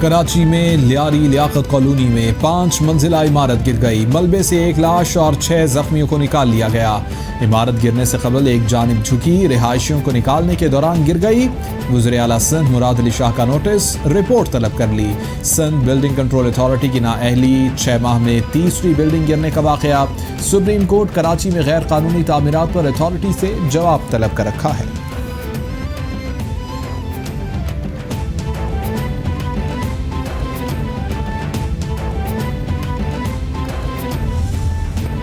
कराची में लियारी लियाकत कॉलोनी में 5 मंजिला इमारत गिर गई। मलबे से 1 लाश और 6 जख्मियों को निकाल लिया गया। इमारत गिरने से कबल एक जानिब झुकी, रिहायशियों को निकालने के दौरान गिर गई। वज़ीर आला सिंध मुराद अली शाह का नोटिस, रिपोर्ट तलब कर ली। सिंध बिल्डिंग कंट्रोल अथॉरिटी की नाअहली, 6 माह में तीसरी बिल्डिंग गिरने का वाक़या। सुप्रीम कोर्ट कराची में गैर कानूनी तामीरात पर अथॉरिटी से जवाब तलब कर रखा है।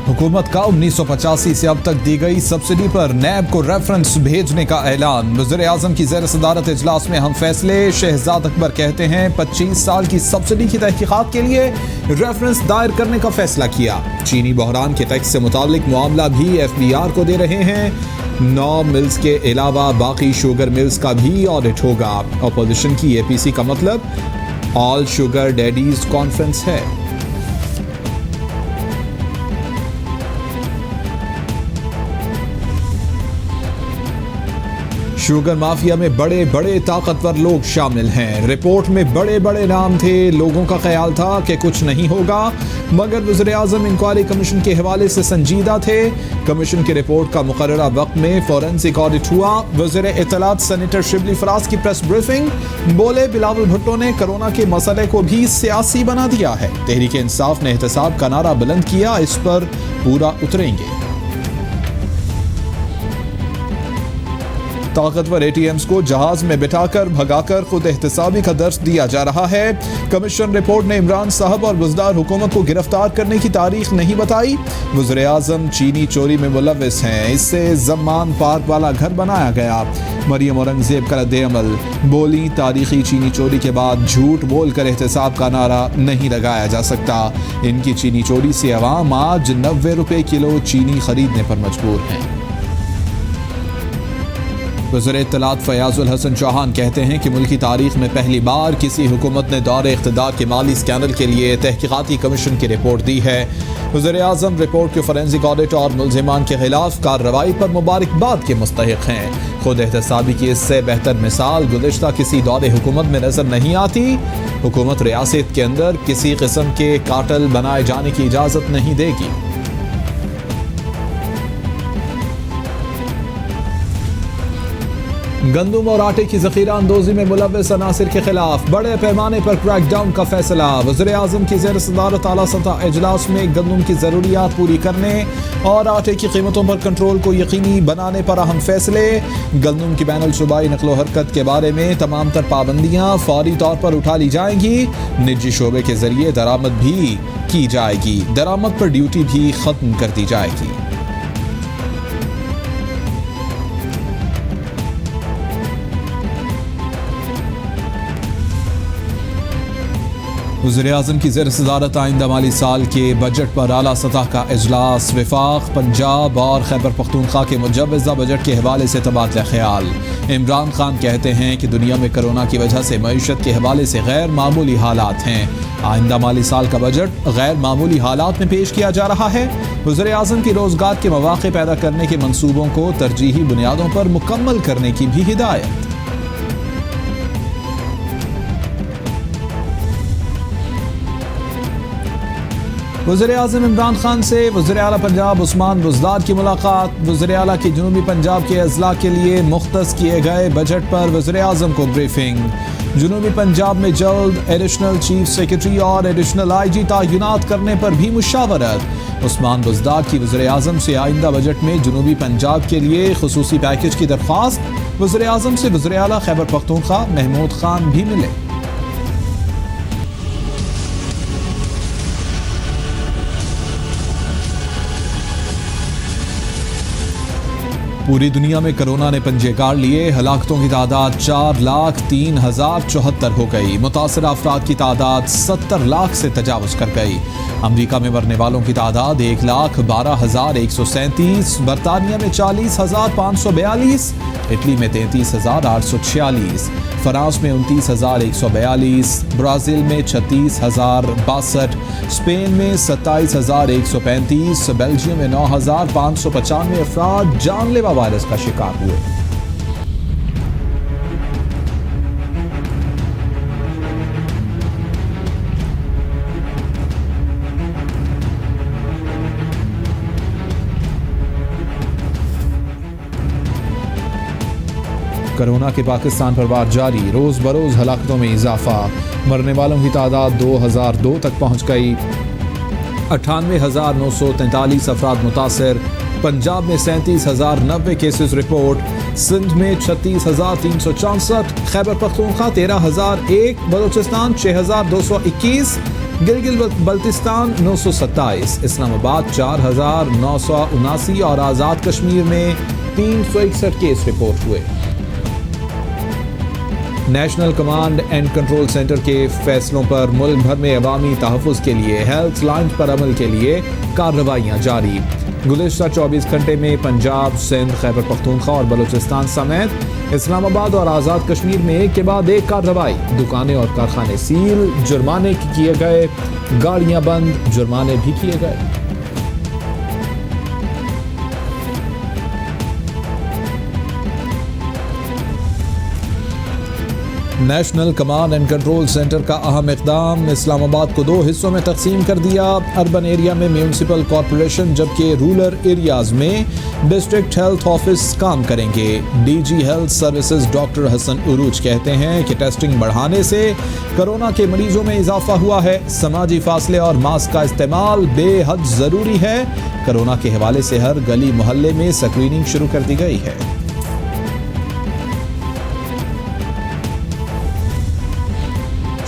हुकूमत का 1985 से अब तक दी गई सब्सिडी पर नैब को रेफरेंस भेजने का ऐलान। वज़ीर आज़म की ज़ेर सदारत इजलास में हम फैसले। शहजाद अकबर कहते हैं 25 साल की सब्सिडी की तहकीकात के लिए रेफरेंस दायर करने का फैसला किया। चीनी बहरान के टैक्स से मुतालिक मामला भी FBR को दे रहे हैं। 9 मिल्स के अलावा बाकी शुगर मिल्स का भी ऑडिट होगा। अपोजिशन की APC का मतलब ऑल शुगर डैडीज कॉन्फ्रेंस है। शुगर माफिया में बड़े बड़े ताकतवर लोग शामिल हैं। रिपोर्ट में बड़े बड़े नाम थे। लोगों का ख्याल था कि कुछ नहीं होगा, मगर वज़ीर आज़म इंक्वायरी कमीशन के हवाले से संजीदा थे। कमीशन की रिपोर्ट का मुकर्ररा वक्त में फॉरेंसिक ऑडिट हुआ। वज़ीर इत्तलात सेनेटर शिबली फराज की प्रेस ब्रीफिंग, बोले बिलावल भुट्टो ने कोरोना के मसले को भी सियासी बना दिया है। तहरीक इंसाफ ने एहतसाब का नारा बुलंद किया, इस पर पूरा उतरेंगे। ताकतवर ATMs को जहाज में बिठाकर भगाकर खुद एहतसाबी का दर्स दिया जा रहा है। कमीशन रिपोर्ट ने इमरान साहब और बुज़दार हुकूमत को गिरफ्तार करने की तारीख नहीं बताई। वज़ीर आज़म चीनी चोरी में मुलव्विस हैं, इससे ज़म्मान पार्क वाला घर बनाया गया। मरियम औरंगज़ेब का रद्द-ए-अमल, बोली तारीखी चीनी चोरी के बाद झूठ बोल कर एहतसाब का नारा नहीं लगाया जा सकता। इनकी चीनी चोरी से अवाम आज 90 रुपये किलो चीनी खरीदने पर मजबूर हैं। वज़ीर इत्तलात फ़याज़ुल हसन चौहान कहते हैं कि मुल्क की तारीख में पहली बार किसी हुकूमत ने दौरे इक़्तिदार के माली स्कैंडल के लिए तहक़ीक़ाती कमीशन की रिपोर्ट दी है। वज़ीर आज़म रिपोर्ट के फॉरेंसिक ऑडिट और मुल्ज़िमान के खिलाफ कार्रवाई पर मुबारकबाद के मुस्तहिक़ हैं। खुद एहतसाबी की इससे बेहतर मिसाल गुज़िश्ता किसी दौरे हुकूमत में नज़र नहीं आती। हुकूमत रियासत के अंदर किसी किस्म के काटल बनाए जाने की इजाज़त नहीं देगी। गंदम और आटे की ज़ख़ीरा अंदोज़ी में मुलव्विस अनासिर के खिलाफ बड़े पैमाने पर क्रैकडाउन का फैसला। वज़ीर आज़म की ज़ेर सदारत आला सतह इजलास में गंदम की ज़रूरियात पूरी करने और आटे की कीमतों पर कंट्रोल को यकीनी बनाने पर अहम फैसले। गंदम की बैनुल सूबाई नकलो हरकत के बारे में तमाम तर पाबंदियाँ फौरी तौर पर उठा ली जाएंगी। निजी शोबे के जरिए दरामद भी की जाएगी। दरामद पर ड्यूटी भी ख़त्म कर दी जाएगी। वज़ीर आज़म की ज़ेर सदारत आइंदा माली साल के बजट पर आला सतह का इजलास। वफाक, पंजाब और खैबर पख्तूनख्वा के मुजव्वज़ा बजट के हवाले से तबादला ख्याल। इमरान खान कहते हैं कि दुनिया में कोरोना की वजह से मईशत के हवाले से गैर मामूली हालात हैं। आइंदा माली साल का बजट गैर मामूली हालात में पेश किया जा रहा है। वज़ीर आज़म की रोज़गार के मौक़े पैदा करने के मंसूबों को तरजीही बुनियादों पर मुकम्मल करने की भी हिदायत। वज़ीर आज़म इमरान खान से वज़ीर आला पंजाब उस्मान बुज़दार की मुलाकात। वज़ीर आला की जनूबी पंजाब के अज़ला के लिए मुख्तस किए गए बजट पर वज़ीर आज़म को ब्रीफिंग। जनूबी पंजाब में जल्द एडिशनल चीफ सेक्रेटरी और एडिशनल IG तैनात करने पर भी मुशावरत। उस्मान बुज़दार की वज़ीर आज़म से आइंदा बजट में जनूबी पंजाब के लिए खुसूसी पैकेज की दरख्वास्त। वज़ीर आज़म से वज़ीर आला खैबर पख्तूनख्वा महमूद खान भी मिले। पूरी दुनिया में कोरोना ने पंजे गाड़ लिए। हलाकतों की तादाद 4,03,074 हो गई। मुतासर अफराद की तादाद 70 लाख से तजावुज़ कर गई। अमरीका में मरने वालों की तादाद 1,12,137। बरतानिया में 40,542। इटली में 33,846। फ्रांस में 29,142। ब्राज़ील में 36,062। स्पेन में 27,135। बेल्जियम में 9,595 अफराद जानलेवा वायरस का शिकार हुए। کورونا کے پاکستان پر وار جاری، روز بروز ہلاکتوں میں اضافہ، مرنے والوں کی تعداد 2002 تک پہنچ گئی، 98,943 افراد متاثر، پنجاب میں 37,090 کیسز رپورٹ، سندھ میں 36,364، خیبر پختونخوا 13,001، بلوچستان 6,221، گلگت بلتستان 927، اسلام آباد 4,979 اور آزاد کشمیر میں 361 کیس رپورٹ ہوئے۔ National command and control centre کے فیصلوں پر ملک بھر میں عوامی تحفظ کے لیے ہیلتھ لائن پر عمل کے لیے کارروائیاں جاری۔ گزشتہ 24 گھنٹے میں پنجاب، سندھ، خیبر پختونخوا اور بلوچستان سمیت اسلام آباد اور آزاد کشمیر میں ایک کے بعد ایک کارروائی، دکانیں اور کارخانے سیل، جرمانے کیے گئے، گاڑیاں بند، جرمانے بھی کیے گئے۔ National command and control centre کا اہم اقدام، اسلام آباد کو 2 حصوں میں تقسیم کر دیا، اربن ایریا میں میونسپل کارپوریشن جبکہ رورل ایریاز میں ڈسٹرکٹ ہیلتھ آفس کام کریں گے۔ D G health services doctor Hassan Urooj کہتے ہیں کہ ٹیسٹنگ بڑھانے سے کورونا کے مریضوں میں اضافہ ہوا ہے، سماجی فاصلے اور ماسک کا استعمال بے حد ضروری ہے۔ کورونا کے حوالے سے ہر گلی محلے میں اسکریننگ شروع کر دی گئی ہے۔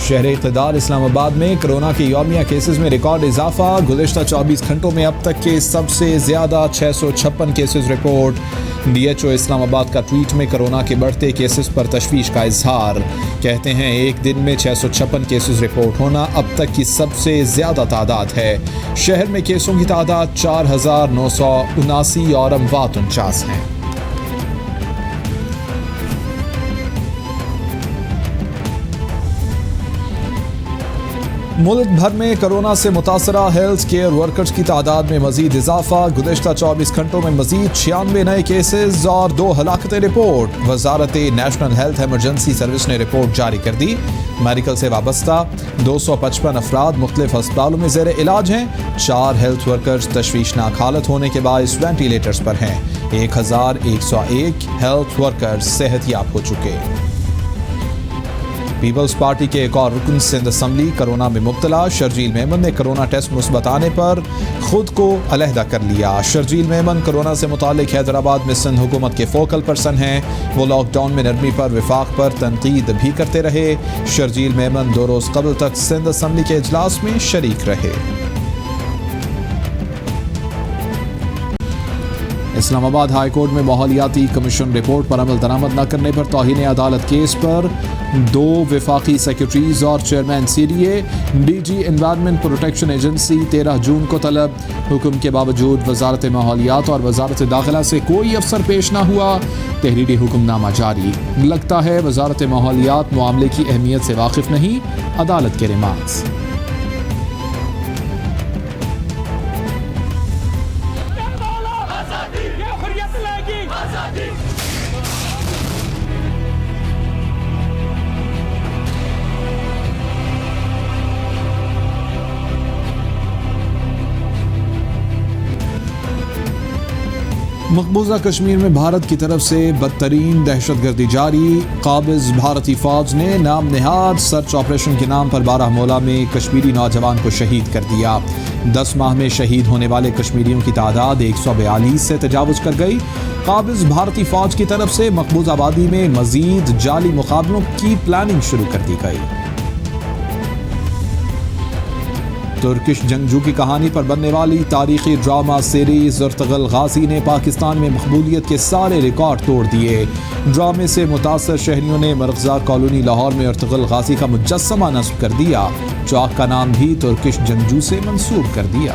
شہر اقتدار اسلام آباد میں کورونا کے یومیہ کیسز میں ریکارڈ اضافہ، گزشتہ 24 گھنٹوں میں اب تک کے سب سے زیادہ 656 cases report. D H O Islamabad کا ٹویٹ میں کورونا کے بڑھتے کیسز پر تشویش کا اظہار، کہتے ہیں ایک دن میں 656 کیسز رپورٹ ہونا اب تک کی سب سے زیادہ تعداد ہے۔ شہر میں کیسوں کی تعداد 4,979 اور اموات 49 ہیں۔ ملک بھر میں کورونا سے متاثرہ ہیلتھ کیئر ورکرز کی تعداد میں مزید اضافہ، گزشتہ 24 گھنٹوں میں مزید 96 نئے کیسز اور 2 ہلاکتیں رپورٹ۔ وزارت نیشنل ہیلتھ ایمرجنسی سروس نے رپورٹ جاری کر دی، میڈیکل سے وابستہ 255 افراد مختلف ہسپتالوں میں زیر علاج ہیں، 4 ہیلتھ ورکرز تشویشناک حالت ہونے کے باعث وینٹیلیٹرز پر ہیں، 1,101 ہیلتھ ورکرز صحت یاب ہو چکے۔ پیپلز پارٹی کے ایک اور رکن سندھ اسمبلی کورونا میں مبتلا، شرجیل میمن نے کورونا ٹیسٹ مثبت آنے پر خود کو علیحدہ کر لیا۔ شرجیل میمن کورونا سے متعلق حیدرآباد میں سندھ حکومت کے فوکل پرسن ہیں، وہ لاک ڈاؤن میں نرمی پر وفاق پر تنقید بھی کرتے رہے۔ شرجیل میمن 2 روز قبل تک سندھ اسمبلی کے اجلاس میں شریک رہے۔ اسلام آباد ہائی کورٹ میں ماحولیاتی کمیشن رپورٹ پر عمل درآمد نہ کرنے پر توہین عدالت کیس پر 2 وفاقی سیکرٹریز اور chairman C D A, D G environment protection agency 13 جون کو طلب، حکم کے باوجود وزارت ماحولیات اور وزارت داخلہ سے کوئی افسر پیش نہ ہوا، تحریری حکم نامہ جاری، لگتا ہے وزارت ماحولیات معاملے کی اہمیت سے واقف نہیں، عدالت کے ریمارکس۔ مقبوضہ کشمیر میں بھارت کی طرف سے بدترین دہشت گردی جاری، قابض بھارتی فوج نے نام نہاد سرچ آپریشن کے نام پر بارہمولہ میں کشمیری نوجوان کو شہید کر دیا۔ 10 ماہ میں شہید ہونے والے کشمیریوں کی تعداد 142 سے تجاوز کر گئی۔ قابض بھارتی فوج کی طرف سے مقبوضہ آبادی میں مزید جعلی مقابلوں کی پلاننگ شروع کر دی گئی۔ ترکش جنگجو کی کہانی پر بننے والی تاریخی ڈرامہ سیریز ارطغرل غازی نے پاکستان میں مقبولیت کے سارے ریکارڈ توڑ دیے۔ ڈرامے سے متاثر شہریوں نے مرغزا کالونی لاہور میں ارطغرل غازی کا مجسمہ نصب کر دیا، چوک کا نام بھی ترکش جنگجو سے منسوب کر دیا۔